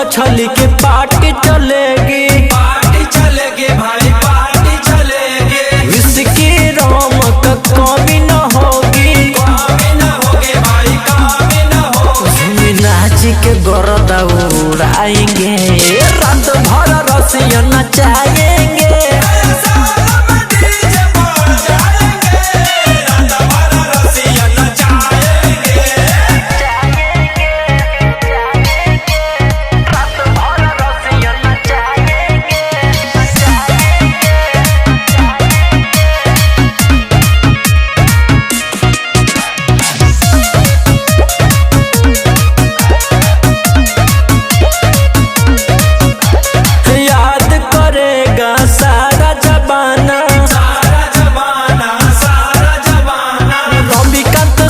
मछली की पार्टी चलेगी, पार्टी चलेगी भाई पार्टी चलेगी। विस्की रोम का कमी न होगी, कमी न होगी भाई कमी न होगी। नाची के गोरदा उड़ाएंगे, रात भर रसिया नचाएंगे।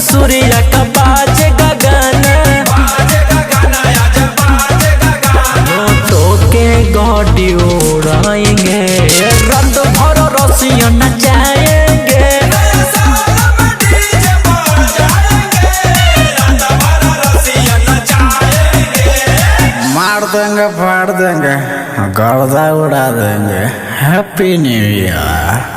सूर्या का बाजेगा गाना, नोटों के गाड़ी उड़ाएंगे, रात भर रसिया नचाएंगे। मार देंगे फाड़ देंगे गर्दा उड़ा देंगे। Happy new year.